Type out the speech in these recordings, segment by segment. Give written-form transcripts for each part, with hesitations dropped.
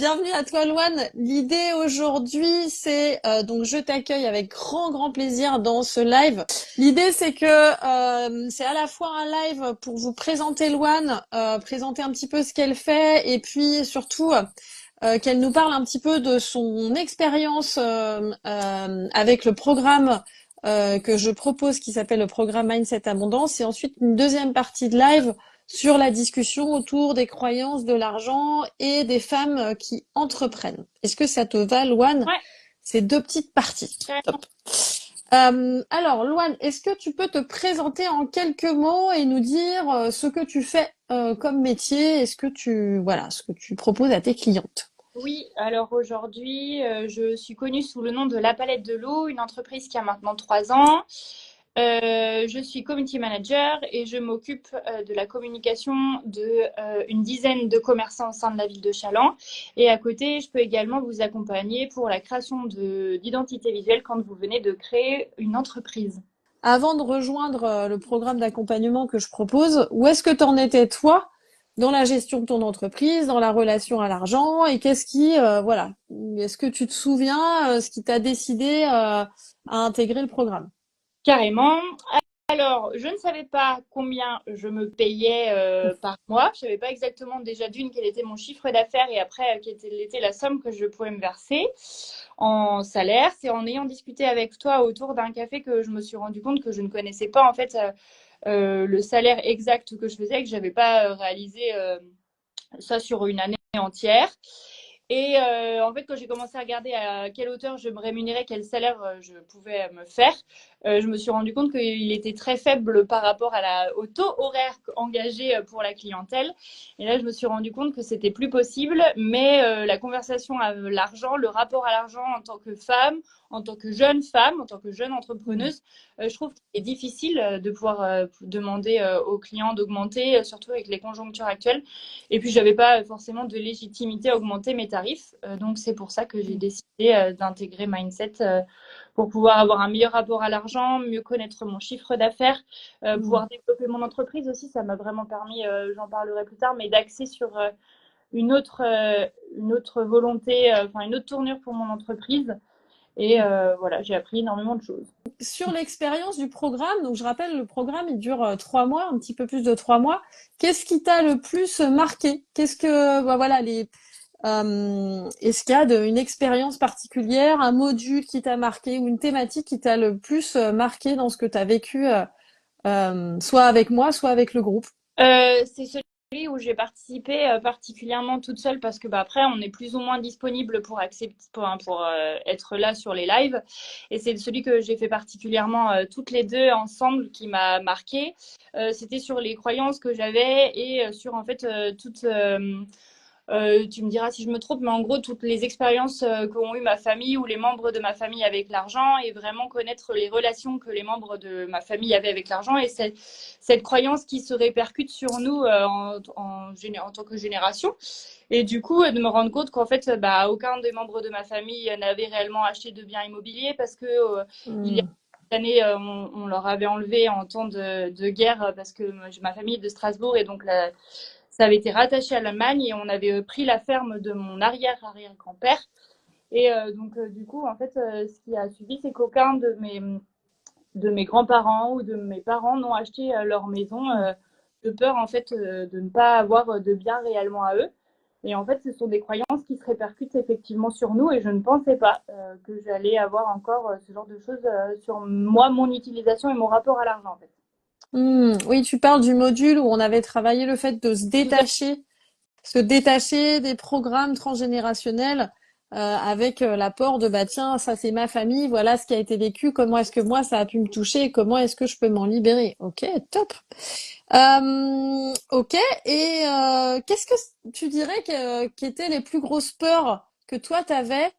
Bienvenue à toi, Loane. L'idée aujourd'hui, c'est donc je t'accueille avec grand plaisir dans ce live. L'idée, c'est que c'est à la fois un live pour vous présenter Loane, présenter un petit peu ce qu'elle fait, et puis surtout qu'elle nous parle un petit peu de son expérience avec le programme que je propose, qui s'appelle le programme Mindset Abondance, et ensuite une deuxième partie de live sur la discussion autour des croyances de l'argent et des femmes qui entreprennent. Est-ce que ça te va, Loane? Ouais, Ces deux petites parties. carrément. Top. Alors, Loane, est-ce que tu peux te présenter en quelques mots et nous dire ce que tu fais comme métier, ce que tu proposes à tes clientes? Oui, alors aujourd'hui, je suis connue sous le nom de La Palette de l'eau, une entreprise qui a maintenant 3 ans. Je suis community manager et je m'occupe de la communication de une dizaine de commerçants au sein de la ville de Challans. Et à côté, je peux également vous accompagner pour la création d'identité visuelle quand vous venez de créer une entreprise. Avant de rejoindre le programme d'accompagnement que je propose, où est-ce que tu en étais toi dans la gestion de ton entreprise, dans la relation à l'argent et qu'est-ce qui, voilà, est-ce que tu te souviens ce qui t'a décidé à intégrer le programme? Carrément. Alors, je ne savais pas combien je me payais par mois. Je ne savais pas exactement déjà d'une quel était mon chiffre d'affaires et après quelle était la somme que je pouvais me verser en salaire. C'est en ayant discuté avec toi autour d'un café que je me suis rendu compte que je ne connaissais pas en fait le salaire exact que je faisais, que je n'avais pas réalisé ça sur une année entière. Et en fait, quand j'ai commencé à regarder à quelle hauteur je me rémunérais, quel salaire je pouvais me faire, je me suis rendu compte qu'il était très faible par rapport au taux horaire engagé pour la clientèle. Et là, je me suis rendu compte que c'était plus possible, mais la conversation à l'argent, le rapport à l'argent en tant que femme, en tant que jeune femme, en tant que jeune Mmh. entrepreneuse, je trouve qu'il est difficile de pouvoir demander aux clients d'augmenter, surtout avec les conjonctures actuelles. Et puis, je n'avais pas forcément de légitimité à augmenter mes tarifs. Donc, c'est pour ça que j'ai décidé d'intégrer Mindset pour pouvoir avoir un meilleur rapport à l'argent, mieux connaître mon chiffre d'affaires, Mmh. pouvoir développer mon entreprise aussi. Ça m'a vraiment permis, j'en parlerai plus tard, mais d'axer sur une, autre, une autre volonté, enfin une autre tournure pour mon entreprise. Et voilà, j'ai appris énormément de choses. Sur l'expérience du programme, donc je rappelle, le programme il dure 3 mois, un petit peu plus de 3 mois. Qu'est-ce qui t'a le plus marqué? Qu'est-ce que, bah, voilà, est-ce qu'il y a une expérience particulière, un module qui t'a marqué ou une thématique qui t'a le plus marqué dans ce que tu as vécu, soit avec moi, soit avec le groupe? C'est celui où j'ai participé particulièrement toute seule parce que bah, après on est plus ou moins disponible pour accepter pour être là sur les lives et c'est celui que j'ai fait particulièrement toutes les deux ensemble qui m'a marqué. C'était sur les croyances que j'avais et sur en fait toute tu me diras si je me trompe, mais en gros, toutes les expériences qu'ont eu ma famille ou les membres de ma famille avec l'argent et vraiment connaître les relations que les membres de ma famille avaient avec l'argent et cette croyance qui se répercute sur nous en tant que génération. Et du coup, de me rendre compte qu'en fait, bah, aucun des membres de ma famille n'avait réellement acheté de biens immobiliers parce que il y a Hmm. des années, on leur avait enlevé en temps de guerre parce que ma famille est de Strasbourg et donc ça avait été rattaché à l'Allemagne et on avait pris la ferme de mon arrière-arrière-grand-père. Et donc, du coup, en fait, ce qui a suivi, c'est qu'aucun de mes grands-parents ou de mes parents n'ont acheté leur maison de peur, en fait, de ne pas avoir de biens réellement à eux. Et en fait, ce sont des croyances qui se répercutent effectivement sur nous et je ne pensais pas que j'allais avoir encore ce genre de choses sur moi, mon utilisation et mon rapport à l'argent, en fait. Oui, tu parles du module où on avait travaillé le fait de Tout à se détacher des programmes transgénérationnels avec l'apport de bah tiens, ça c'est ma famille, voilà ce qui a été vécu, comment est-ce que moi ça a pu me toucher, comment est-ce que je peux m'en libérer. Ok, top. Ok, et qu'est-ce que tu dirais qu'étaient les plus grosses peurs que toi t'avais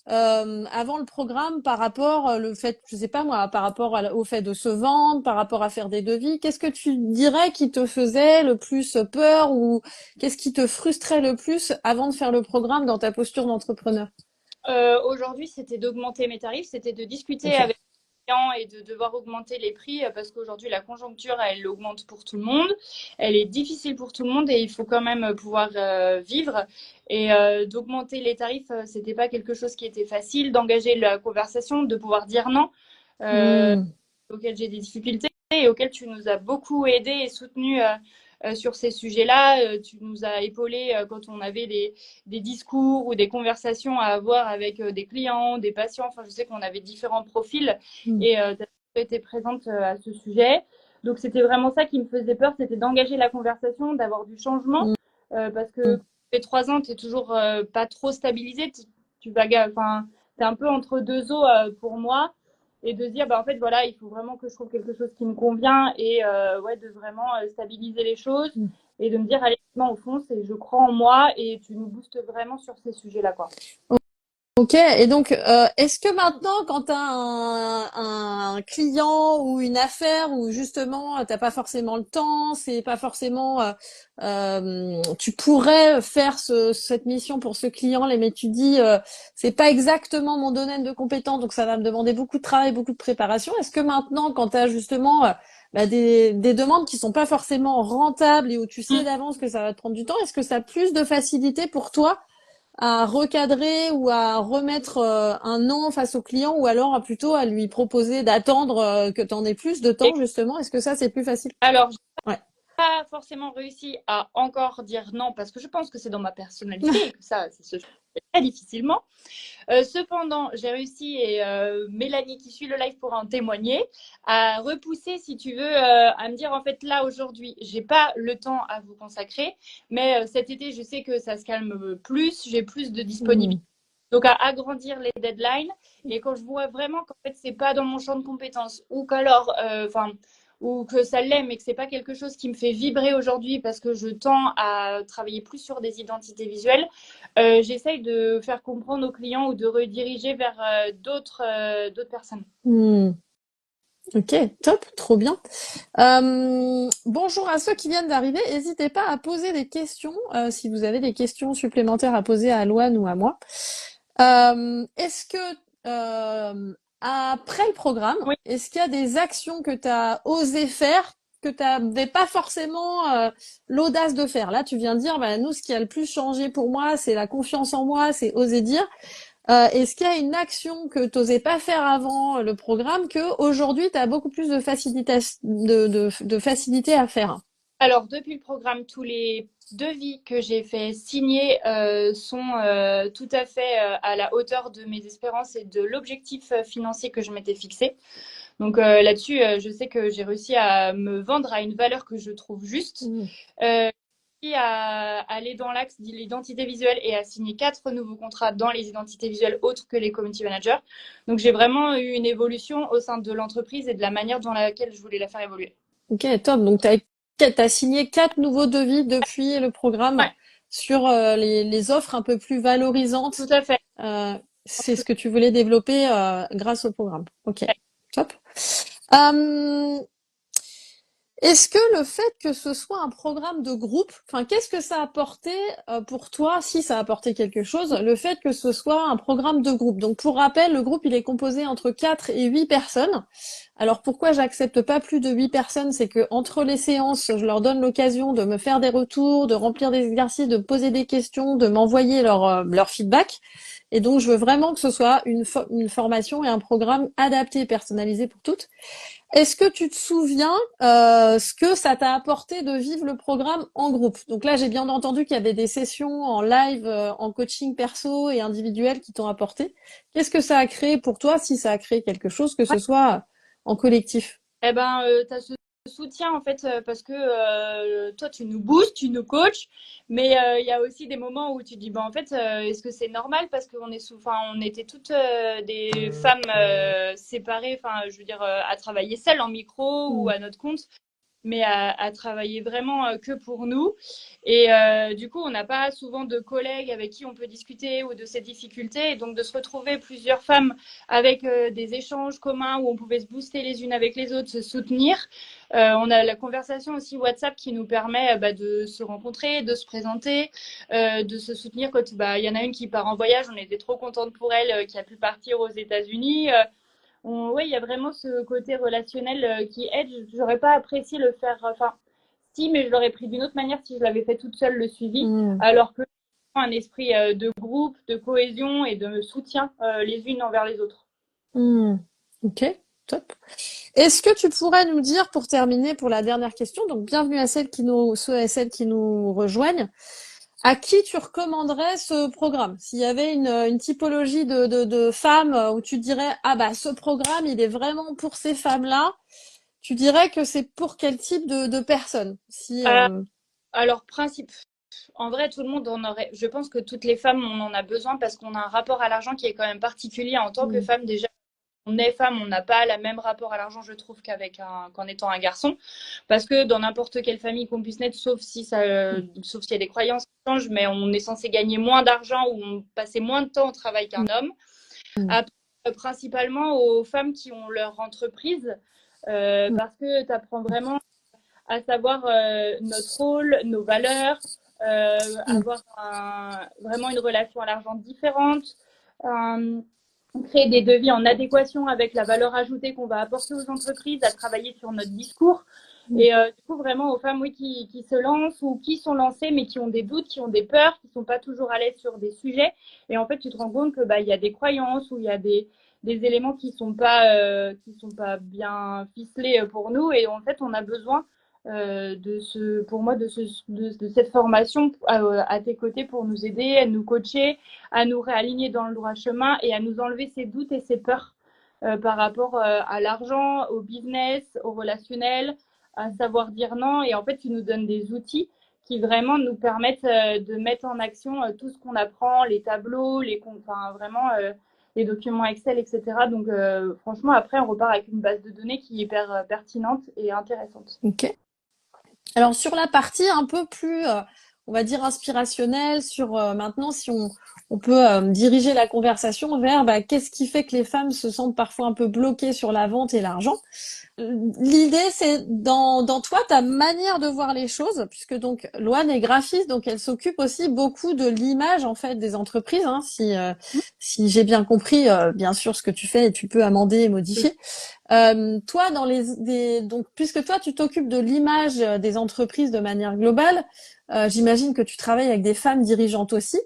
avant le programme par rapport le fait, je sais pas moi, par rapport au fait de se vendre, par rapport à faire des devis, qu'est-ce que tu dirais qui te faisait le plus peur ou qu'est-ce qui te frustrait le plus avant de faire le programme dans ta posture d'entrepreneur? Aujourd'hui, c'était d'augmenter mes tarifs, c'était de discuter Ok. avec clients et de devoir augmenter les prix parce qu'aujourd'hui, la conjoncture, elle augmente pour tout le monde. Elle est difficile pour tout le monde et il faut quand même pouvoir vivre. Et d'augmenter les tarifs, c'était pas quelque chose qui était facile, d'engager la conversation, de pouvoir dire non, Hmm. auquel j'ai des difficultés et auquel tu nous as beaucoup aidé et soutenu sur ces sujets-là. Tu nous as épaulés quand on avait des discours ou des conversations à avoir avec des clients, des patients. Enfin, je sais qu'on avait différents profils Hmm. et tu as été présente à ce sujet. Donc, c'était vraiment ça qui me faisait peur, c'était d'engager la conversation, d'avoir du changement. Parce que quand tu fais 3 ans, tu n'es toujours pas trop stabilisé. Tu vas, enfin, tu es un peu entre deux eaux pour moi et de se dire bah en fait voilà il faut vraiment que je trouve quelque chose qui me convient et ouais de vraiment stabiliser les choses Hmm. et de me dire allez non au fond c'est je crois en moi et tu nous boostes vraiment sur ces sujets là quoi. Ok, et donc est-ce que maintenant, quand tu as un client ou une affaire où justement t'as pas forcément le temps, c'est pas forcément, tu pourrais faire cette mission pour ce client, mais tu dis c'est pas exactement mon domaine de compétence, donc ça va me demander beaucoup de travail, beaucoup de préparation. Est-ce que maintenant, quand tu as justement bah, des demandes qui sont pas forcément rentables et où tu sais Mm. d'avance que ça va te prendre du temps, est-ce que ça a plus de facilité pour toi à recadrer ou à remettre un non face au client ou alors plutôt à lui proposer d'attendre que tu en aies plus de Et temps justement? Est-ce que ça c'est plus facile? alors Ouais. pas forcément réussi à encore dire non parce que je pense que c'est dans ma personnalité et que ça se fait très difficilement. Cependant, j'ai réussi, et Mélanie qui suit le live pourra en témoigner, à repousser, si tu veux, à me dire en fait là aujourd'hui, j'ai pas le temps à vous consacrer, mais cet été, je sais que ça se calme plus, j'ai plus de Hmm. disponibilité. Donc à agrandir les deadlines et quand je vois vraiment qu'en fait c'est pas dans mon champ de compétences ou qu'alors enfin ou que ça l'est mais que c'est pas quelque chose qui me fait vibrer aujourd'hui parce que je tends à travailler plus sur des identités visuelles, j'essaye de faire comprendre aux clients ou de rediriger vers d'autres personnes. Hmm. Ok, top, trop bien. Bonjour à ceux qui viennent d'arriver. N'hésitez pas à poser des questions si vous avez des questions supplémentaires à poser à Loane ou à moi. Est-ce que après le programme, Oui. est-ce qu'il y a des actions que tu as osé faire que tu n'avais pas forcément l'audace de faire? Là, tu viens de dire, bah, nous, ce qui a le plus changé pour moi, c'est la confiance en moi, c'est oser dire. Est-ce qu'il y a une action que tu n'osais pas faire avant le programme que aujourd'hui tu as beaucoup plus de facilité à faire? Alors, depuis le programme, tous les devis que j'ai fait signer sont tout à fait à la hauteur de mes espérances et de l'objectif financier que je m'étais fixé. Donc là-dessus, je sais que j'ai réussi à me vendre à une valeur que je trouve juste. Mmh. Euh, à aller dans l'axe de l'identité visuelle et à signer 4 nouveaux contrats dans les identités visuelles autres que les community managers. Donc j'ai vraiment eu une évolution au sein de l'entreprise et de la manière dans laquelle je voulais la faire évoluer. Ok, top. Donc t'as signé 4 nouveaux devis depuis le programme Ouais, sur les offres un peu plus tout valorisantes. à fait. Euh, c'est ce que tu voulais développer grâce au programme. Ok, top. Euh, Est-ce que le fait que ce soit un programme de groupe, enfin, qu'est-ce que ça a apporté pour toi, si ça a apporté quelque chose, le fait que ce soit un programme de groupe? Donc, pour rappel, le groupe, il est composé entre 4 et 8 personnes. Alors, pourquoi j'accepte pas plus de 8 personnes? C'est que entre les séances, je leur donne l'occasion de me faire des retours, de remplir des exercices, de poser des questions, de m'envoyer leur feedback. Et donc, je veux vraiment que ce soit une formation et un programme adapté et personnalisé pour toutes. Est-ce que tu te souviens ce que ça t'a apporté de vivre le programme en groupe? Donc là, j'ai bien entendu qu'il y avait des sessions en live, en coaching perso et individuel qui t'ont apporté. Qu'est-ce que ça a créé pour toi, si ça a créé quelque chose, que ce soit en collectif? Eh ben, tu as ce soutien en fait parce que toi tu nous boostes, tu nous coaches, mais il y a aussi des moments où tu dis bah en fait est-ce que c'est normal parce qu'on est enfin on était toutes des femmes séparées, enfin je veux dire à travailler seules en micro ou Hmm. à notre compte mais à travailler vraiment que pour nous. Et du coup, on n'a pas souvent de collègues avec qui on peut discuter ou de ces difficultés. Et donc, de se retrouver plusieurs femmes avec des échanges communs où on pouvait se booster les unes avec les autres, se soutenir. On a la conversation aussi WhatsApp qui nous permet de se rencontrer, de se présenter, de se soutenir quand il y en a une qui part en voyage. On était trop contente pour elle qui a pu partir aux États-Unis. ouais, il y a vraiment ce côté relationnel qui aide. J'aurais pas apprécié le faire. Enfin, si, mais je l'aurais pris d'une autre manière si je l'avais fait toute seule le suivi, Hmm. alors que un esprit de groupe, de cohésion et de soutien les unes envers les autres. Hmm. Ok, top. Est-ce que tu pourrais nous dire, pour terminer, pour la dernière question, donc bienvenue à ceux et celles qui nous rejoignent, à qui tu recommanderais ce programme? S'il y avait une typologie de femmes où tu dirais, ah bah ce programme, il est vraiment pour ces femmes-là, tu dirais que c'est pour quel type de personnes? Si, Euh, alors, en vrai, tout le monde en aurait. Je pense que toutes les femmes, on en a besoin parce qu'on a un rapport à l'argent qui est quand même particulier en tant que hmm, femme. Déjà, on est femme, on n'a pas le même rapport à l'argent, je trouve, qu'en étant un garçon. Parce que dans n'importe quelle famille qu'on puisse naître, sauf s'il y a des croyances qui changent, mais on est censé gagner moins d'argent ou on passer moins de temps au travail qu'un homme. hmm, Après, principalement aux femmes qui ont leur entreprise, hmm, parce que tu apprends vraiment à savoir notre rôle, nos valeurs, hmm, avoir vraiment une relation à l'argent différente, créer des devis en adéquation avec la valeur ajoutée qu'on va apporter aux entreprises, à travailler sur notre discours. hmm. Et du coup, vraiment aux femmes oui, qui se lancent ou qui sont lancées, mais qui ont des doutes, qui ont des peurs, qui ne sont pas toujours à l'aise sur des sujets. Et en fait, tu te rends compte que bah, y a des croyances ou il y a des éléments qui sont pas bien ficelés pour nous. Et en fait, on a besoin pour moi, de cette formation à tes côtés pour nous aider, à nous coacher, à nous réaligner dans le droit chemin et à nous enlever ces doutes et ces peurs par rapport à l'argent, au business, au relationnel, à savoir dire non. Et en fait, tu nous donnes des outils qui vraiment nous permettent de mettre en action tout ce qu'on apprend, les tableaux, enfin, vraiment les documents Excel, etc. Donc, franchement, après, on repart avec une base de données qui est hyper pertinente et intéressante. Ok. Alors sur la partie un peu plus, on va dire inspirationnelle, sur maintenant si on peut diriger la conversation vers bah, qu'est-ce qui fait que les femmes se sentent parfois un peu bloquées sur la vente et l'argent. L'idée, c'est dans toi, ta manière de voir les choses, puisque donc Loane est graphiste, donc elle s'occupe aussi beaucoup de l'image en fait des entreprises. Hein, si j'ai bien compris, bien sûr, ce que tu fais, et tu peux amender et modifier. Toi, donc puisque toi, tu t'occupes de l'image des entreprises de manière globale, j'imagine que tu travailles avec des femmes dirigeantes aussi.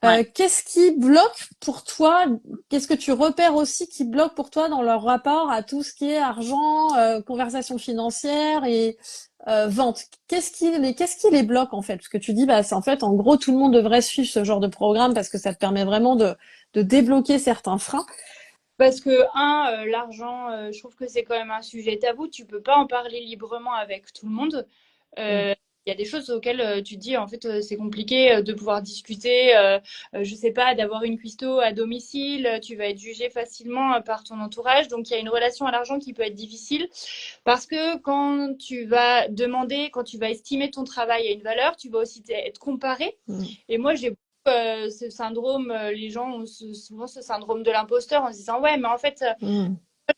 Ouais. Qu'est-ce qui bloque pour toi? Qu'est-ce que tu repères aussi qui bloque pour toi dans leur rapport à tout ce qui est argent, conversation financière et vente? Qu'est-ce qui les bloque en fait? Parce que tu dis, bah, c'est en fait, en gros, tout le monde devrait suivre ce genre de programme parce que ça te permet vraiment de débloquer certains freins. Parce que, l'argent, je trouve que c'est quand même un sujet tabou. Tu peux pas en parler librement avec tout le monde. Mm, Il y a des choses auxquelles tu te dis, en fait, c'est compliqué de pouvoir discuter. Je sais pas, d'avoir une cuistot à domicile. Tu vas être jugé facilement par ton entourage. Donc, il y a une relation à l'argent qui peut être difficile. Parce que quand tu vas demander, quand tu vas estimer ton travail à une valeur, tu vas aussi être comparé. mm, Et moi, j'ai ce syndrome, les gens ont souvent ce syndrome de l'imposteur en se disant ouais, mais en fait, mm,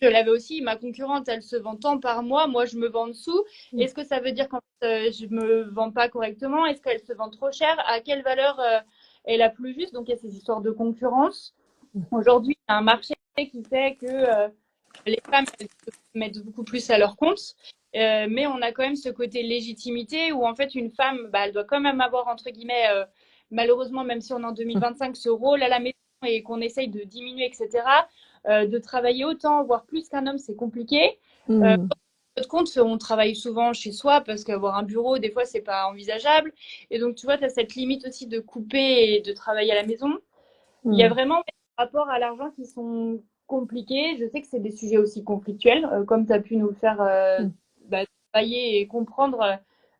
je l'avais aussi, ma concurrente, elle se vend tant par mois, moi je me vends en dessous. mm, Est-ce que ça veut dire qu'en fait, je me vends pas correctement? Est-ce qu'elle se vend trop cher? À quelle valeur est la plus juste? Donc il y a ces histoires de concurrence. Aujourd'hui, il y a un marché qui fait que les femmes elles se mettent beaucoup plus à leur compte. Mais on a quand même ce côté légitimité où en fait une femme, bah, elle doit quand même avoir entre guillemets, malheureusement, même si on est en 2025, ce rôle à la maison et qu'on essaye de diminuer, etc., de travailler autant, voire plus qu'un homme, c'est compliqué. Euh, mm, de compte, on travaille souvent chez soi parce qu'avoir un bureau, des fois, c'est pas envisageable. Et donc, tu vois, tu as cette limite aussi de couper et de travailler à la maison. Il y a mm, vraiment des rapports à l'argent qui sont compliqués. Je sais que c'est des sujets aussi conflictuels, comme tu as pu nous le faire mm, bah, travailler et comprendre.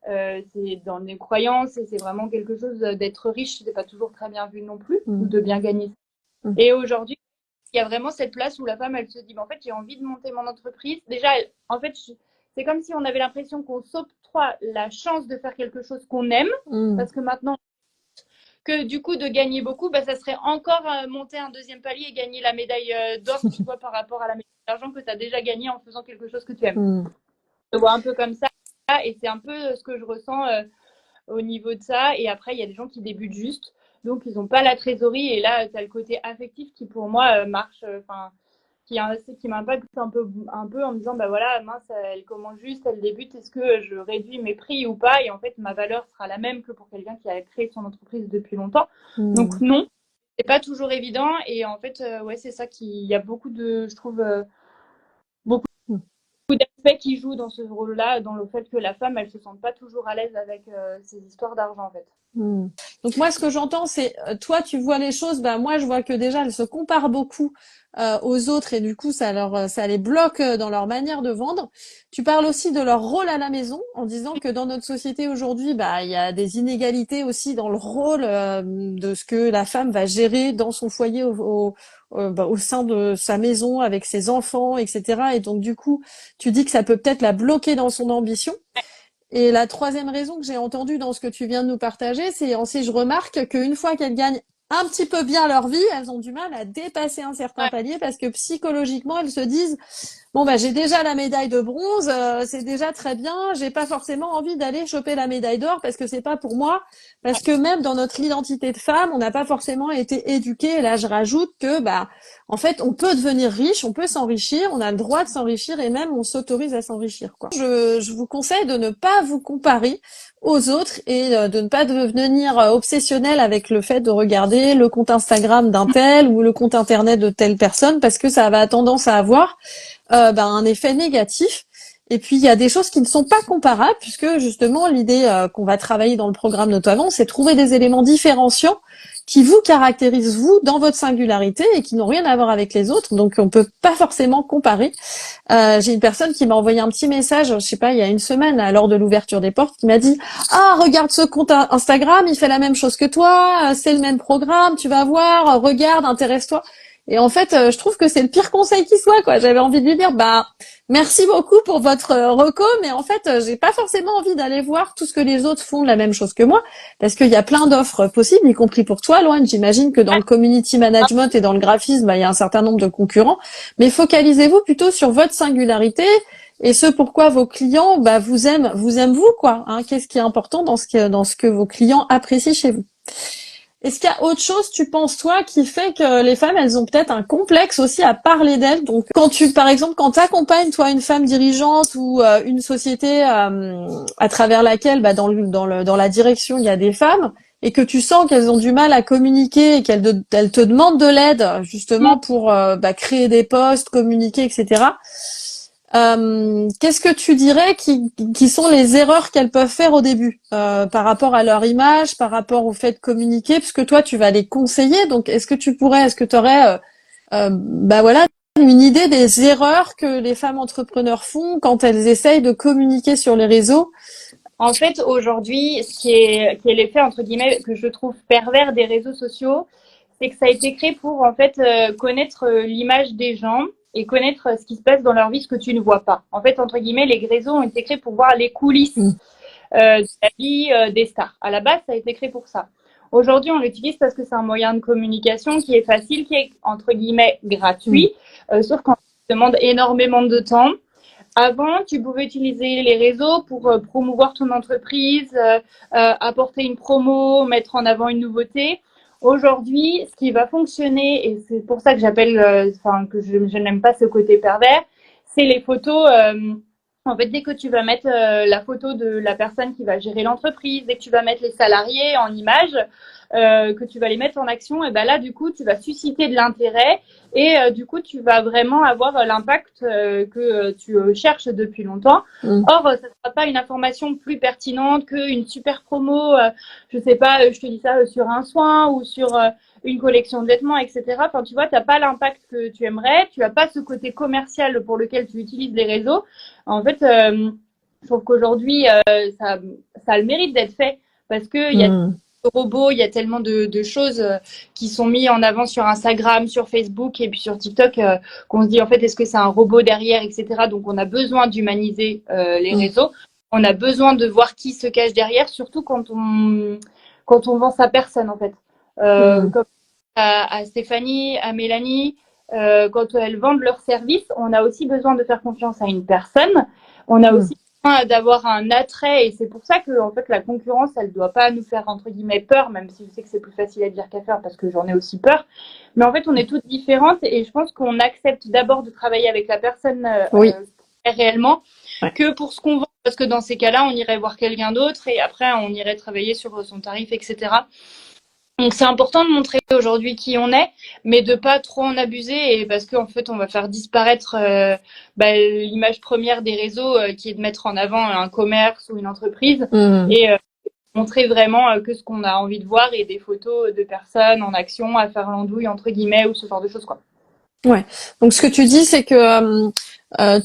C'est dans les croyances et c'est vraiment quelque chose d'être riche, c'est pas toujours très bien vu non plus, ou mm, de bien gagner. mm, Et aujourd'hui, il y a vraiment cette place où la femme, elle se dit, bah, en fait, j'ai envie de monter mon entreprise. Déjà, en fait, c'est comme si on avait l'impression qu'on s'octroie la chance de faire quelque chose qu'on aime, mm. parce que maintenant, que du coup de gagner beaucoup, bah, ça serait encore monter un deuxième palier et gagner la médaille d'or, tu vois, par rapport à la médaille d'argent que tu as déjà gagné en faisant quelque chose que tu aimes. Mm. Je vois un peu comme ça et c'est un peu ce que je ressens au niveau de ça. Et après, il y a des gens qui débutent juste, donc ils n'ont pas la trésorerie et là, tu as le côté affectif qui pour moi marche. Enfin, qui m'impacte un peu en me disant, bah voilà, mince, elle commence juste, elle débute, est-ce que je réduis mes prix ou pas? Et en fait, ma valeur sera la même que pour quelqu'un qui a créé son entreprise depuis longtemps. Donc non, c'est pas toujours évident. Et en fait, ouais, c'est ça il y a beaucoup de, je trouve, beaucoup d'aspects qui jouent dans ce rôle-là, dans le fait que la femme, elle se sente pas toujours à l'aise avec ces histoires d'argent, en fait. Donc moi, ce que j'entends, c'est toi, tu vois les choses. Ben moi, je vois que déjà, elles se comparent beaucoup aux autres et du coup, ça les bloque dans leur manière de vendre. Tu parles aussi de leur rôle à la maison, en disant que dans notre société aujourd'hui, bah il y a des inégalités aussi dans le rôle de ce que la femme va gérer dans son foyer au sein de sa maison avec ses enfants, etc. Et donc du coup, tu dis que ça peut peut-être la bloquer dans son ambition. Et la troisième raison que j'ai entendue dans ce que tu viens de nous partager, c'est aussi, je remarque qu'une fois qu'elles gagnent un petit peu bien leur vie, elles ont du mal à dépasser un certain Ouais. palier parce que psychologiquement, elles se disent bon bah j'ai déjà la médaille de bronze, c'est déjà très bien, j'ai pas forcément envie d'aller choper la médaille d'or parce que c'est pas pour moi, parce que même dans notre identité de femme, on n'a pas forcément été éduqué. Et là, je rajoute que bah en fait, on peut devenir riche, on peut s'enrichir, on a le droit de s'enrichir et même on s'autorise à s'enrichir, quoi. Je vous conseille de ne pas vous comparer aux autres et de ne pas devenir obsessionnel avec le fait de regarder le compte Instagram d'un tel ou le compte internet de telle personne parce que ça va tendance à avoir un effet négatif. Et puis il y a des choses qui ne sont pas comparables puisque justement l'idée qu'on va travailler dans le programme notamment, c'est trouver des éléments différenciants qui vous caractérisent vous dans votre singularité et qui n'ont rien à voir avec les autres. Donc on peut pas forcément comparer. J'ai une personne qui m'a envoyé un petit message, je sais pas, il y a une semaine, lors de l'ouverture des portes, qui m'a dit ah regarde ce compte Instagram, il fait la même chose que toi, c'est le même programme, tu vas voir, regarde, intéresse-toi. Et en fait, je trouve que c'est le pire conseil qui soit, quoi. J'avais envie de lui dire, bah, merci beaucoup pour votre reco, mais en fait, j'ai pas forcément envie d'aller voir tout ce que les autres font de la même chose que moi, parce qu'il y a plein d'offres possibles, y compris pour toi, Loane. J'imagine que dans le community management et dans le graphisme, il y a un certain nombre de concurrents, mais focalisez-vous plutôt sur votre singularité et ce pourquoi vos clients, vous aiment vous, quoi. Hein. Qu'est-ce qui est important dans ce que vos clients apprécient chez vous? Est-ce qu'il y a autre chose, tu penses, toi, qui fait que les femmes, elles ont peut-être un complexe aussi à parler d'elles? Donc, par exemple, quand t'accompagnes, toi, une femme dirigeante ou une société à travers laquelle, dans la direction, il y a des femmes, et que tu sens qu'elles ont du mal à communiquer et elles te demandent de l'aide, justement, pour créer des posts, communiquer, etc. Qu'est-ce que tu dirais qui sont les erreurs qu'elles peuvent faire au début par rapport à leur image, par rapport au fait de communiquer, puisque toi tu vas les conseiller. Donc est-ce que tu aurais une idée des erreurs que les femmes entrepreneurs font quand elles essayent de communiquer sur les réseaux? En fait, aujourd'hui, qui est l'effet, entre guillemets, que je trouve pervers des réseaux sociaux, c'est que ça a été créé pour, en fait, connaître l'image des gens et connaître ce qui se passe dans leur vie, ce que tu ne vois pas. En fait, entre guillemets, les réseaux ont été créés pour voir les coulisses de la vie des stars. À la base, ça a été créé pour ça. Aujourd'hui, on l'utilise parce que c'est un moyen de communication qui est facile, qui est, entre guillemets, gratuit, sauf qu'on demande énormément de temps. Avant, tu pouvais utiliser les réseaux pour promouvoir ton entreprise, apporter une promo, mettre en avant une nouveauté. Aujourd'hui, ce qui va fonctionner, et c'est pour ça que que je n'aime pas ce côté pervers, c'est les photos. En fait, dès que tu vas mettre la photo de la personne qui va gérer l'entreprise, dès que tu vas mettre les salariés en image, que tu vas les mettre en action, et ben là, du coup, tu vas susciter de l'intérêt et du coup, tu vas vraiment avoir l'impact que tu cherches depuis longtemps. Or, ça ne sera pas une information plus pertinente qu'une super promo, je sais pas, je te dis ça sur un soin ou sur une collection de vêtements, etc. Enfin, tu vois, tu n'as pas l'impact que tu aimerais, tu n'as pas ce côté commercial pour lequel tu utilises les réseaux. En fait, je trouve qu'aujourd'hui, ça a le mérite d'être fait parce qu'il y a des robots, il y a tellement de choses qui sont mises en avant sur Instagram, sur Facebook et puis sur TikTok qu'on se dit en fait est-ce que c'est un robot derrière, etc. Donc on a besoin d'humaniser les réseaux. On a besoin de voir qui se cache derrière, surtout quand on vend sa personne en fait. Comme à Stéphanie, à Mélanie, quand elles vendent leurs services, on a aussi besoin de faire confiance à une personne. On a aussi d'avoir un attrait, et c'est pour ça que en fait la concurrence elle doit pas nous faire entre guillemets peur, même si je sais que c'est plus facile à dire qu'à faire parce que j'en ai aussi peur, mais en fait on est toutes différentes et je pense qu'on accepte d'abord de travailler avec la personne Oui. réellement Ouais. que pour ce qu'on vend, parce que dans ces cas-là on irait voir quelqu'un d'autre et après on irait travailler sur son tarif, etc. Donc c'est important de montrer aujourd'hui qui on est, mais de pas trop en abuser, et parce qu'en fait on va faire disparaître l'image première des réseaux, qui est de mettre en avant un commerce ou une entreprise, et montrer vraiment que ce qu'on a envie de voir et des photos de personnes en action à faire l'andouille entre guillemets ou ce genre de choses quoi. Ouais. Donc ce que tu dis, c'est que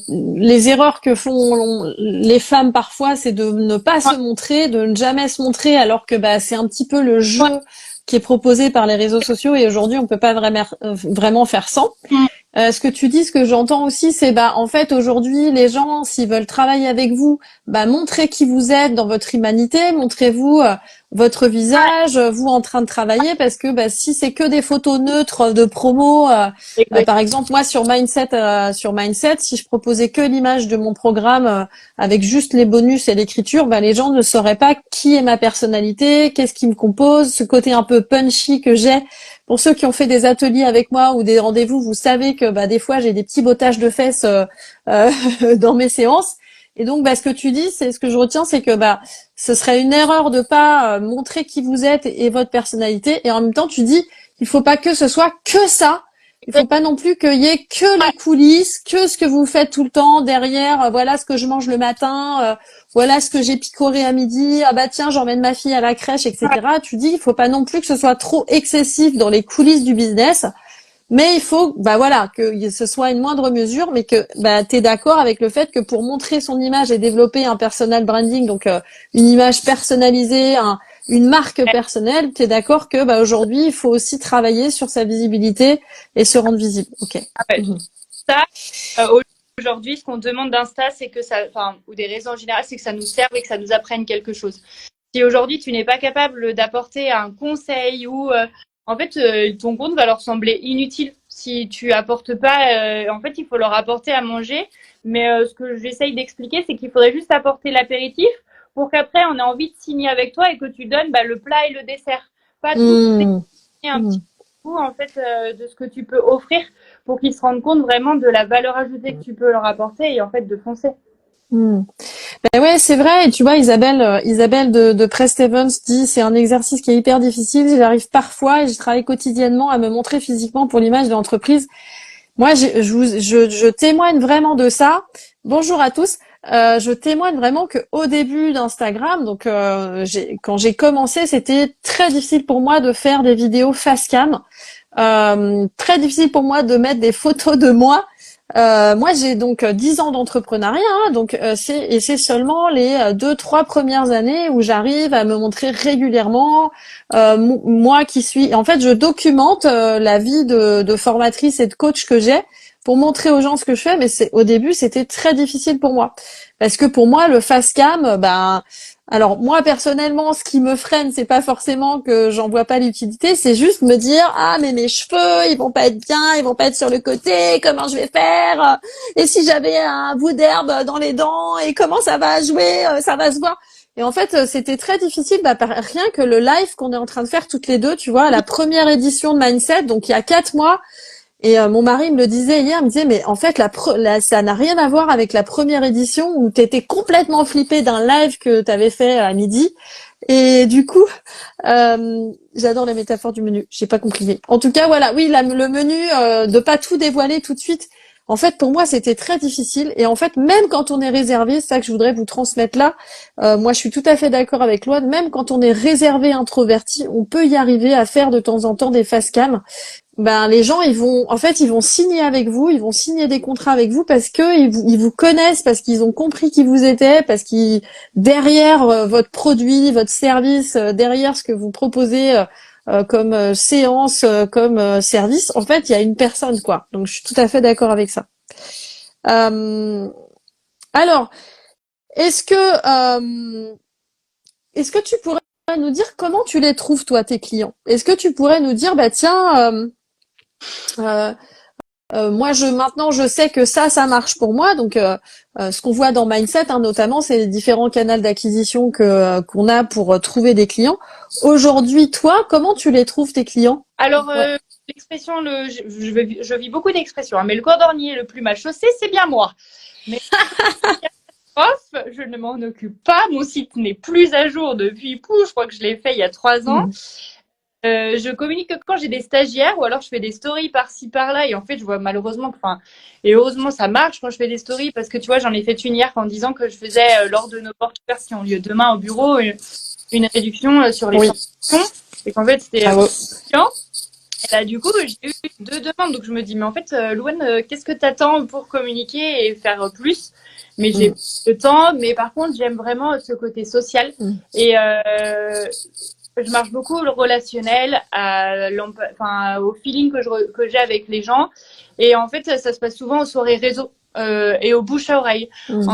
les erreurs que font les femmes parfois, c'est de ne pas se montrer, de ne jamais se montrer, alors que c'est un petit peu le jeu qui est proposé par les réseaux sociaux. Et aujourd'hui, on peut pas vraiment faire sans. Ce que tu dis, ce que j'entends aussi, c'est en fait aujourd'hui les gens, s'ils veulent travailler avec vous, montrez qui vous êtes dans votre humanité, montrez-vous votre visage, vous en train de travailler, parce que si c'est que des photos neutres de promo, par exemple moi sur Mindset, si je proposais que l'image de mon programme avec juste les bonus et l'écriture, les gens ne sauraient pas qui est ma personnalité, qu'est-ce qui me compose, ce côté un peu punchy que j'ai. Pour ceux qui ont fait des ateliers avec moi ou des rendez-vous, vous savez que des fois j'ai des petits bottages de fesses dans mes séances. Et donc ce que tu dis, c'est ce que je retiens, c'est que ce serait une erreur de pas montrer qui vous êtes et votre personnalité. Et en même temps, tu dis il faut pas que ce soit que ça. Il faut pas non plus qu'il y ait que les coulisses, que ce que vous faites tout le temps derrière. Voilà ce que je mange le matin. Voilà ce que j'ai picoré à midi. Ah tiens, j'emmène ma fille à la crèche, etc. Tu dis il faut pas non plus que ce soit trop excessif dans les coulisses du business. Mais il faut, que ce soit une moindre mesure, mais que, tu es d'accord avec le fait que pour montrer son image et développer un personal branding, donc une image personnalisée, une marque personnelle, tu es d'accord que, aujourd'hui, il faut aussi travailler sur sa visibilité et se rendre visible. Ok. Ça, aujourd'hui, ce qu'on demande d'Insta, c'est que ça, ou des réseaux en général, c'est que ça nous serve et que ça nous apprenne quelque chose. Si aujourd'hui tu n'es pas capable d'apporter un conseil ou en fait ton compte va leur sembler inutile si tu apportes pas en fait il faut leur apporter à manger, mais ce que j'essaye d'expliquer c'est qu'il faudrait juste apporter l'apéritif pour qu'après on ait envie de signer avec toi et que tu donnes le plat et le dessert, pas tout un petit coup en fait de ce que tu peux offrir pour qu'ils se rendent compte vraiment de la valeur ajoutée que tu peux leur apporter et en fait de foncer. Ouais, c'est vrai. Et tu vois, Isabelle de Prest Evans dit c'est un exercice qui est hyper difficile. J'arrive parfois et je travaille quotidiennement à me montrer physiquement pour l'image de l'entreprise. Moi, je témoigne vraiment de ça. Bonjour à tous. Je témoigne vraiment que au début d'Instagram, donc quand j'ai commencé, c'était très difficile pour moi de faire des vidéos face cam. Très difficile pour moi de mettre des photos de moi. Moi, j'ai donc 10 ans d'entrepreneuriat, donc c'est seulement les 2-3 premières années où j'arrive à me montrer régulièrement. Moi qui suis, en fait, je documente la vie de formatrice et de coach que j'ai pour montrer aux gens ce que je fais. Mais au début, c'était très difficile pour moi parce que pour moi, le face cam, alors moi personnellement, ce qui me freine, c'est pas forcément que j'en vois pas l'utilité, c'est juste me dire mais mes cheveux, ils vont pas être bien, ils vont pas être sur le côté, comment je vais faire? Et si j'avais un bout d'herbe dans les dents, et comment ça va jouer, ça va se voir. Et en fait, c'était très difficile, rien que le live qu'on est en train de faire toutes les deux, tu vois, la première édition de Mindset, donc il y a 4 mois. Et mon mari me le disait hier, il me disait mais en fait ça n'a rien à voir avec la première édition où t'étais complètement flippée d'un live que t'avais fait à midi. Et du coup, j'adore les métaphores du menu. J'ai pas compris. En tout cas, voilà, oui, le menu, de pas tout dévoiler tout de suite. En fait, pour moi, c'était très difficile. Et en fait, même quand on est réservé, c'est ça que je voudrais vous transmettre là. Moi, je suis tout à fait d'accord avec Loane. Même quand on est réservé, introverti, on peut y arriver à faire de temps en temps des face cam. Les gens, ils vont signer avec vous, ils vont signer des contrats avec vous parce que ils vous connaissent, parce qu'ils ont compris qui vous étiez, parce qu'ils derrière votre produit, votre service, derrière ce que vous proposez comme séance, comme service, en fait, il y a une personne quoi. Donc je suis tout à fait d'accord avec ça. Alors, est-ce que tu pourrais nous dire comment tu les trouves toi tes clients? Est-ce que tu pourrais nous dire tiens moi maintenant je sais que ça marche pour moi. Donc ce qu'on voit dans Mindset, hein, notamment, c'est les différents canaux d'acquisition qu'on a pour trouver des clients. Aujourd'hui, toi, comment tu les trouves tes clients? Alors, Ouais. l'expression, je vis beaucoup d'expressions, hein, mais le cordonnier le plus mal chaussé, c'est bien moi. Mais je ne m'en occupe pas. Mon site n'est plus à jour depuis, je crois que je l'ai fait il y a 3 ans. Je communique que quand j'ai des stagiaires ou alors je fais des stories par-ci par-là et en fait je vois malheureusement et heureusement ça marche quand je fais des stories parce que tu vois j'en ai fait une hier en disant que je faisais lors de nos portes ouvertes qui ont lieu demain au bureau une réduction sur les formations et qu'en fait c'était chiant. Et là du coup j'ai eu 2 demandes donc je me dis mais en fait Louane qu'est-ce que t'attends pour communiquer et faire plus mais j'ai le temps mais par contre j'aime vraiment ce côté social et je marche beaucoup au relationnel, au feeling que j'ai avec les gens. Et en fait, ça se passe souvent aux soirées réseau et aux bouche à oreille.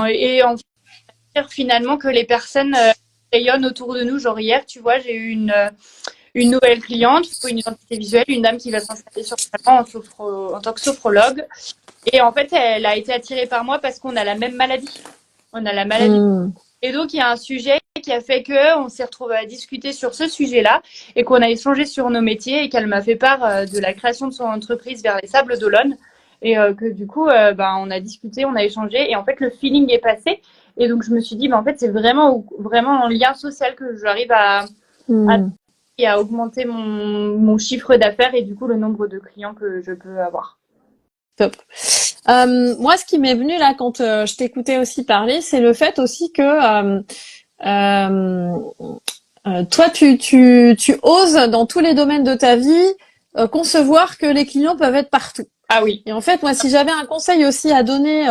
Et en fait, finalement, que les personnes rayonnent autour de nous. Genre hier, tu vois, j'ai eu une nouvelle cliente, une identité visuelle, une dame qui va s'installer sur le salon en tant que sophrologue. Et en fait, elle a été attirée par moi parce qu'on a la même maladie. On a la maladie. Et donc, il y a un sujet qui a fait qu'on s'est retrouvés à discuter sur ce sujet-là et qu'on a échangé sur nos métiers et qu'elle m'a fait part de la création de son entreprise vers les Sables d'Olonne et que du coup, on a discuté, on a échangé et en fait, le feeling est passé. Et donc, je me suis dit, en fait, c'est vraiment, vraiment en lien social que j'arrive et à augmenter mon chiffre d'affaires et du coup, le nombre de clients que je peux avoir. Top. Moi, ce qui m'est venu là quand je t'écoutais aussi parler, c'est le fait aussi que toi, tu oses dans tous les domaines de ta vie concevoir que les clients peuvent être partout. Ah oui. Et en fait, moi, si j'avais un conseil aussi à donner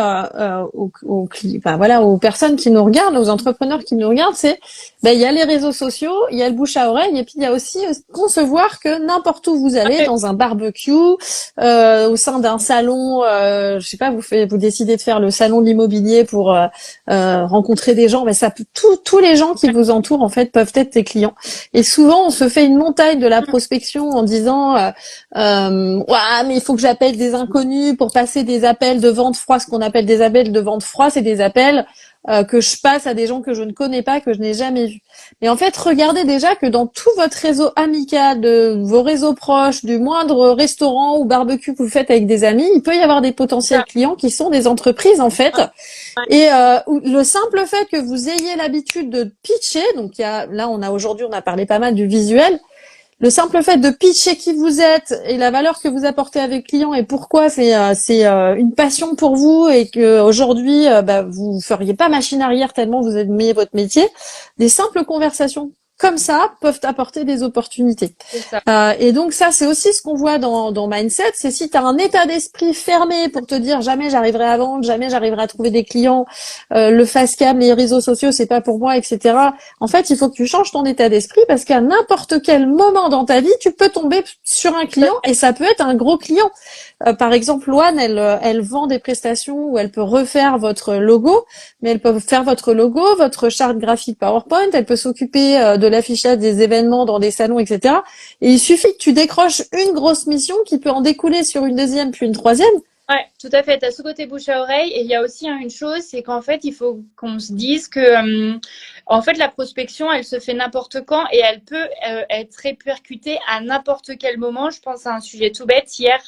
aux personnes qui nous regardent, aux entrepreneurs qui nous regardent, c'est il y a les réseaux sociaux, il y a le bouche à oreille, et puis il y a aussi concevoir que n'importe où vous allez, dans un barbecue, au sein d'un salon, je sais pas, vous décidez de faire le salon de l'immobilier pour rencontrer des gens, tous les gens qui vous entourent en fait peuvent être tes clients. Et souvent, on se fait une montagne de la prospection en disant mais il faut que j'appelle des inconnus pour passer des appels de vente froid. Ce qu'on appelle des appels de vente froid, c'est des appels que je passe à des gens que je ne connais pas, que je n'ai jamais vus. Mais en fait, regardez déjà que dans tout votre réseau amical, de vos réseaux proches, du moindre restaurant ou barbecue que vous faites avec des amis, il peut y avoir des potentiels clients qui sont des entreprises en fait. Et le simple fait que vous ayez l'habitude de pitcher, donc aujourd'hui on a parlé pas mal du visuel. Le simple fait de pitcher qui vous êtes et la valeur que vous apportez avec le client et pourquoi c'est une passion pour vous et que aujourd'hui vous feriez pas machine arrière tellement vous aimez votre métier, des simples conversations comme ça peuvent apporter des opportunités. Et donc ça, c'est aussi ce qu'on voit dans Mindset, c'est si tu as un état d'esprit fermé pour te dire jamais j'arriverai à vendre, jamais j'arriverai à trouver des clients, le fast cam, les réseaux sociaux, c'est pas pour moi, etc. En fait, il faut que tu changes ton état d'esprit parce qu'à n'importe quel moment dans ta vie, tu peux tomber sur un client et ça peut être un gros client. Par exemple, Loane, elle vend des prestations où elle peut refaire votre logo, mais elle peut faire votre logo, votre charte graphique PowerPoint, elle peut s'occuper de l'affichage des événements dans des salons, etc. Et il suffit que tu décroches une grosse mission qui peut en découler sur une deuxième puis une troisième. Ouais, tout à fait. Tu as ce côté bouche à oreille. Et il y a aussi une chose, c'est qu'en fait, il faut qu'on se dise que, en fait, la prospection, elle se fait n'importe quand et elle peut être répercutée à n'importe quel moment. Je pense à un sujet tout bête. Hier,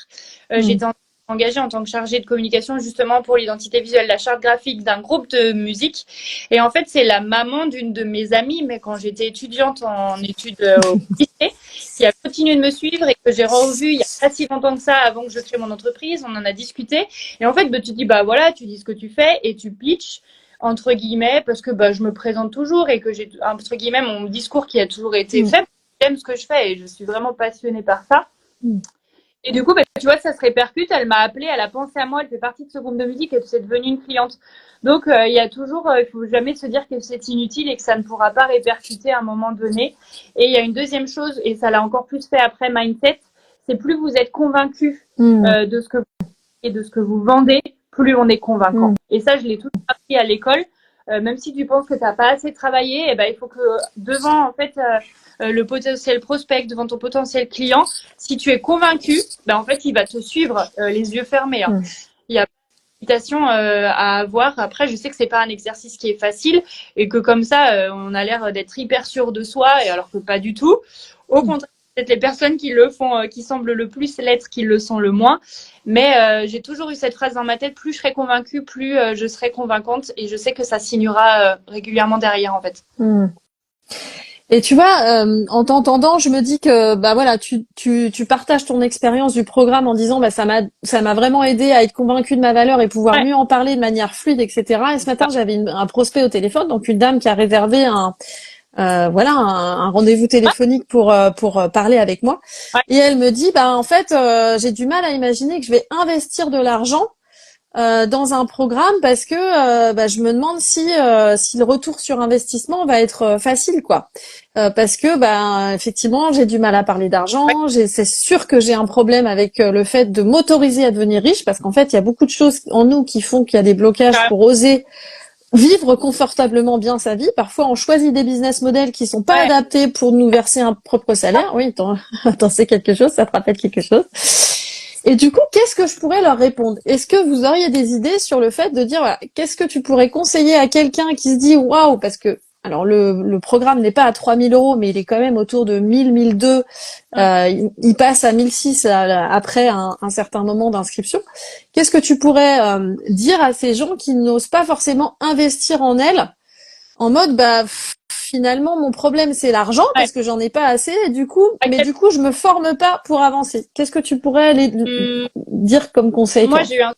j'étais engagée en tant que chargée de communication justement pour l'identité visuelle, la charte graphique d'un groupe de musique. Et en fait, c'est la maman d'une de mes amies, mais quand j'étais étudiante en études au lycée, qui a continué de me suivre et que j'ai revu il n'y a pas si longtemps que ça avant que je crée mon entreprise. On en a discuté. Et en fait, tu dis, voilà, tu dis ce que tu fais et tu pitches, entre guillemets, parce que je me présente toujours et que j'ai, entre guillemets, mon discours qui a toujours été fait. J'aime ce que je fais et je suis vraiment passionnée par ça. Et du coup, tu vois, ça se répercute. Elle m'a appelée, elle a pensé à moi, elle fait partie de ce groupe de musique et c'est devenu une cliente. Donc, il y a toujours, il faut jamais se dire que c'est inutile et que ça ne pourra pas répercuter à un moment donné. Et il y a une deuxième chose, et ça l'a encore plus fait après Mindset, c'est plus vous êtes convaincu de ce que vous et de ce que vous vendez, plus on est convaincant. Et ça, je l'ai tout appris à l'école. même si tu penses que tu n'as pas assez travaillé, eh ben, il faut que devant en fait le potentiel prospect, devant ton potentiel client, si tu es convaincu, ben, en fait, il va te suivre les yeux fermés. Hein. Il y a à avoir. Après, je sais que c'est pas un exercice qui est facile et que comme ça, on a l'air d'être hyper sûr de soi, et alors que pas du tout. Au contraire, c'est les personnes qui le font, qui semblent le plus l'être, qui le sont le moins. Mais j'ai toujours eu cette phrase dans ma tête, plus je serai convaincue, plus je serai convaincante, et je sais que ça signera régulièrement derrière, en fait. Et tu vois, en t'entendant, je me dis que bah voilà, tu partages ton expérience du programme en disant bah ça m'a vraiment aidé à être convaincue de ma valeur et pouvoir mieux en parler de manière fluide, etc. Et ce matin, j'avais un prospect au téléphone, donc une dame qui a réservé un rendez-vous téléphonique pour parler avec moi. Et elle me dit bah en fait j'ai du mal à imaginer que je vais investir de l'argent dans un programme parce que je me demande si le retour sur investissement va être facile quoi. Parce que effectivement j'ai du mal à parler d'argent, c'est sûr que j'ai un problème avec le fait de m'autoriser à devenir riche parce qu'en fait il y a beaucoup de choses en nous qui font qu'il y a des blocages pour oser vivre confortablement bien sa vie. Parfois on choisit des business models qui sont pas adaptés pour nous verser un propre salaire. Oui, t'en sais quelque chose, ça te rappelle quelque chose. Et du coup, qu'est-ce que je pourrais leur répondre? Est-ce que vous auriez des idées sur le fait de dire, voilà, qu'est-ce que tu pourrais conseiller à quelqu'un qui se dit, waouh, parce que, alors le programme n'est pas à 3 000 €, mais il est quand même autour de 1 000, 1 200. Il passe à 1 600 après un certain moment d'inscription. Qu'est-ce que tu pourrais dire à ces gens qui n'osent pas forcément investir en elles, en mode, finalement, mon problème, c'est l'argent parce que j'en ai pas assez. Et du coup, je me forme pas pour avancer. Qu'est-ce que tu pourrais dire comme conseil, Moi, toi? j'ai eu un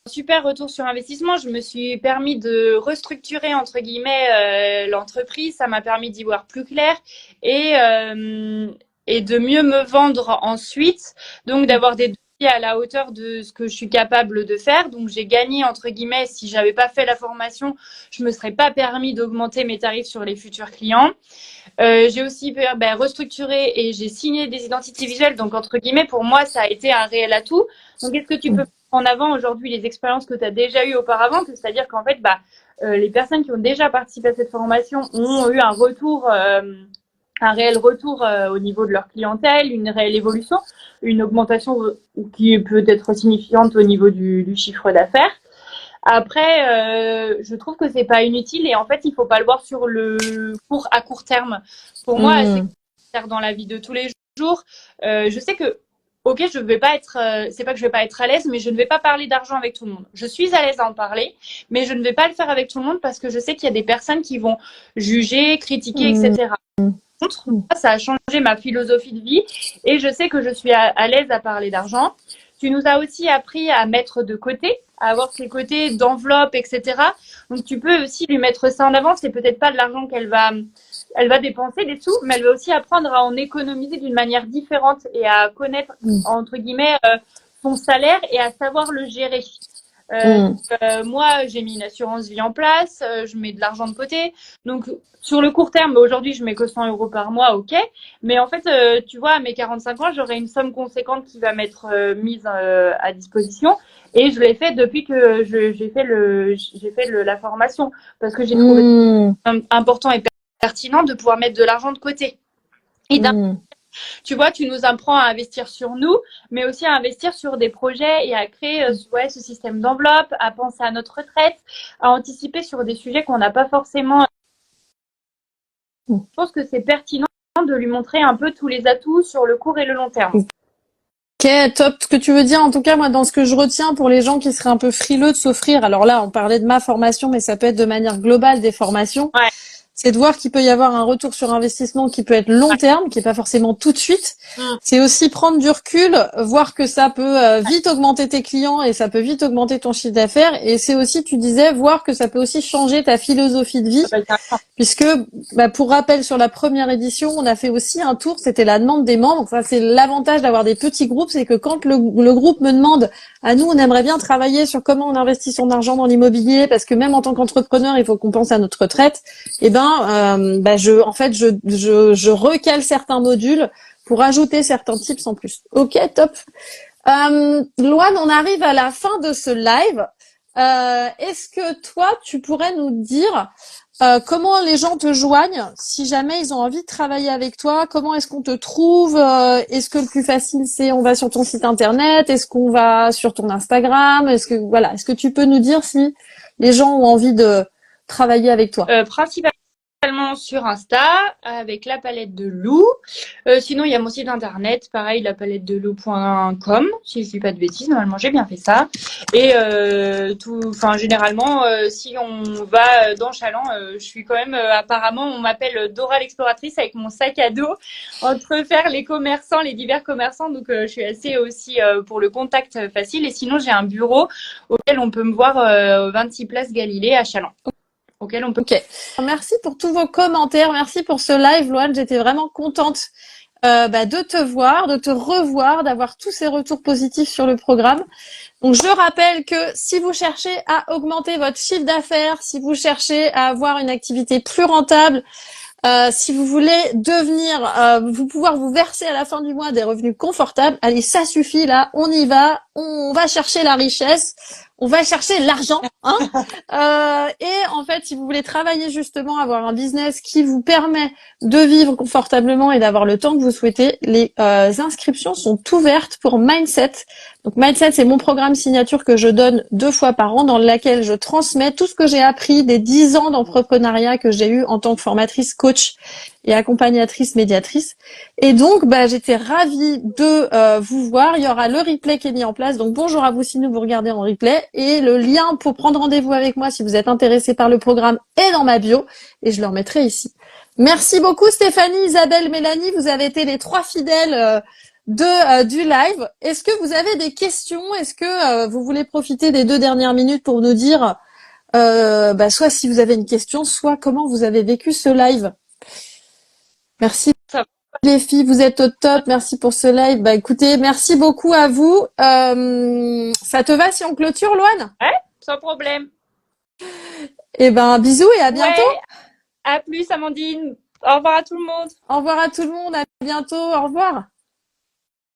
super retour sur investissement. Je me suis permis de restructurer, entre guillemets, l'entreprise. Ça m'a permis d'y voir plus clair et de mieux me vendre ensuite. Donc, d'avoir des dossiers à la hauteur de ce que je suis capable de faire. Donc, j'ai gagné, entre guillemets, si j'avais pas fait la formation, je me serais pas permis d'augmenter mes tarifs sur les futurs clients. J'ai aussi restructuré et j'ai signé des identités visuelles. Donc, entre guillemets, pour moi, ça a été un réel atout. Donc, est-ce que tu peux mettre en avant aujourd'hui les expériences que tu as déjà eues auparavant? C'est-à-dire qu'en fait, les personnes qui ont déjà participé à cette formation ont eu un retour, un réel retour au niveau de leur clientèle, une réelle évolution, une augmentation qui peut être signifiante au niveau du chiffre d'affaires. Après, je trouve que c'est pas inutile et en fait, il faut pas le voir sur le à court terme. Pour moi, c'est dans la vie de tous les jours. Je sais que, ok, je vais pas être, c'est pas que je vais pas être à l'aise, mais je ne vais pas parler d'argent avec tout le monde. Je suis à l'aise à en parler, mais je ne vais pas le faire avec tout le monde parce que je sais qu'il y a des personnes qui vont juger, critiquer, etc. Contre, ça a changé ma philosophie de vie et je sais que je suis à l'aise à parler d'argent. Tu nous as aussi appris à mettre de côté, à avoir ces côtés d'enveloppe, etc. Donc, tu peux aussi lui mettre ça en avant. C'est peut-être pas de l'argent elle va dépenser des sous, mais elle va aussi apprendre à en économiser d'une manière différente et à connaître, entre guillemets, son salaire et à savoir le gérer. Moi, j'ai mis une assurance vie en place, je mets de l'argent de côté. Donc, sur le court terme, aujourd'hui, je mets que 100 € par mois, ok. Mais en fait, tu vois, à mes 45 ans, j'aurai une somme conséquente qui va m'être mise à disposition. Et je l'ai fait depuis que j'ai fait la formation. Parce que j'ai trouvé important et pertinent de pouvoir mettre de l'argent de côté. Et tu vois, tu nous apprends à investir sur nous, mais aussi à investir sur des projets et à créer ce système d'enveloppe, à penser à notre retraite, à anticiper sur des sujets qu'on n'a pas forcément. Je pense que c'est pertinent de lui montrer un peu tous les atouts sur le court et le long terme. Ok, top. Ce que tu veux dire, en tout cas, moi, dans ce que je retiens pour les gens qui seraient un peu frileux de s'offrir, alors là, on parlait de ma formation, mais ça peut être de manière globale des formations. C'est de voir qu'il peut y avoir un retour sur investissement qui peut être long terme, qui est pas forcément tout de suite. C'est aussi prendre du recul, voir que ça peut vite augmenter tes clients et ça peut vite augmenter ton chiffre d'affaires. Et c'est aussi, tu disais, voir que ça peut aussi changer ta philosophie de vie. Puisque, pour rappel, sur la première édition, on a fait aussi un tour, c'était la demande des membres. Ça, c'est l'avantage d'avoir des petits groupes, c'est que quand le groupe me demande, à nous, on aimerait bien travailler sur comment on investit son argent dans l'immobilier, parce que même en tant qu'entrepreneur, il faut qu'on pense à notre retraite. Et je recale certains modules pour ajouter certains tips en plus. Ok, top. Loane, on arrive à la fin de ce live. Est-ce que toi, tu pourrais nous dire comment les gens te joignent si jamais ils ont envie de travailler avec toi? Comment est-ce qu'on te trouve? Est-ce que le plus facile, c'est on va sur ton site internet? Est-ce qu'on va sur ton Instagram? Est-ce que tu peux nous dire si les gens ont envie de travailler avec toi? Principalement sur Insta avec la palette de Lou. Sinon, il y a mon site internet, pareil, lapalettedelou.com, si je dis pas de bêtises, normalement j'ai bien fait ça. Et généralement, si on va dans Chaland, je suis quand même, apparemment, on m'appelle Dora l'exploratrice avec mon sac à dos entre faire les commerçants, les divers commerçants. Donc, je suis assez aussi pour le contact facile. Et sinon, j'ai un bureau auquel on peut me voir 26 place Galilée à Chaland. Auquel on peut... Ok. Merci pour tous vos commentaires. Merci pour ce live, Loane. J'étais vraiment contente de te voir, de te revoir, d'avoir tous ces retours positifs sur le programme. Donc, je rappelle que si vous cherchez à augmenter votre chiffre d'affaires, si vous cherchez à avoir une activité plus rentable, si vous voulez vous pouvoir vous verser à la fin du mois des revenus confortables, allez, ça suffit là, on y va, on va chercher la richesse, on va chercher l'argent, hein. Et en fait, si vous voulez travailler justement, avoir un business qui vous permet de vivre confortablement et d'avoir le temps que vous souhaitez, les inscriptions sont ouvertes pour Mindset. Donc Mindset, c'est mon programme signature que je donne 2 fois par an, dans lequel je transmets tout ce que j'ai appris des 10 ans d'entrepreneuriat que j'ai eu en tant que formatrice, coach et accompagnatrice, médiatrice. Et donc, j'étais ravie de vous voir. Il y aura le replay qui est mis en place. Donc, bonjour à vous si vous regardez en replay. Et le lien pour prendre rendez-vous avec moi si vous êtes intéressé par le programme est dans ma bio. Et je le remettrai ici. Merci beaucoup Stéphanie, Isabelle, Mélanie. Vous avez été les 3 fidèles du live. Est-ce que vous avez des questions? Est-ce que vous voulez profiter des 2 dernières minutes pour nous dire soit si vous avez une question, soit comment vous avez vécu ce live? Merci les filles, vous êtes au top. Merci pour ce live. Écoutez, merci beaucoup à vous. Ça te va si on clôture, Loane? Ouais, sans problème. Eh ben, bisous et à bientôt. Ouais, à plus, Amandine. Au revoir à tout le monde. Au revoir à tout le monde. À bientôt. Au revoir.